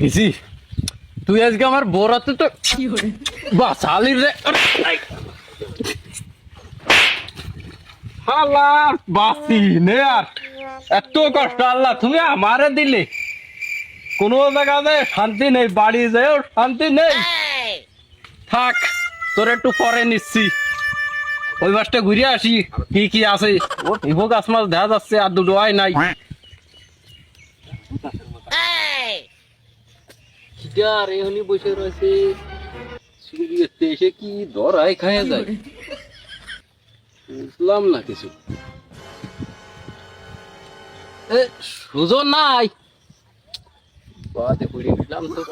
ভিজি তুই আজকে আমার বরাতে তো বাঁচালি রে আল্লাহ বাঁচি নে আর এত কষ্ট আল্লাহ তুমি আমারে দিলে কোনো জায়গাতে শান্তি নেই বাড়ি যেও শান্তি নেই থাক তোর একটু পরে নিচ্ছি ওই বাসটা ঘুরে আসি কি কি আছে ও ভিভো গাছ মাছ দেখা যাচ্ছে আর দুটো আয় নাই আর এখনই বসে রয়েছে এসে কি ধরাই খাওয়া যায় বুঝলাম না কিছু সুজন নাই বাদে পড়ে গেলাম তো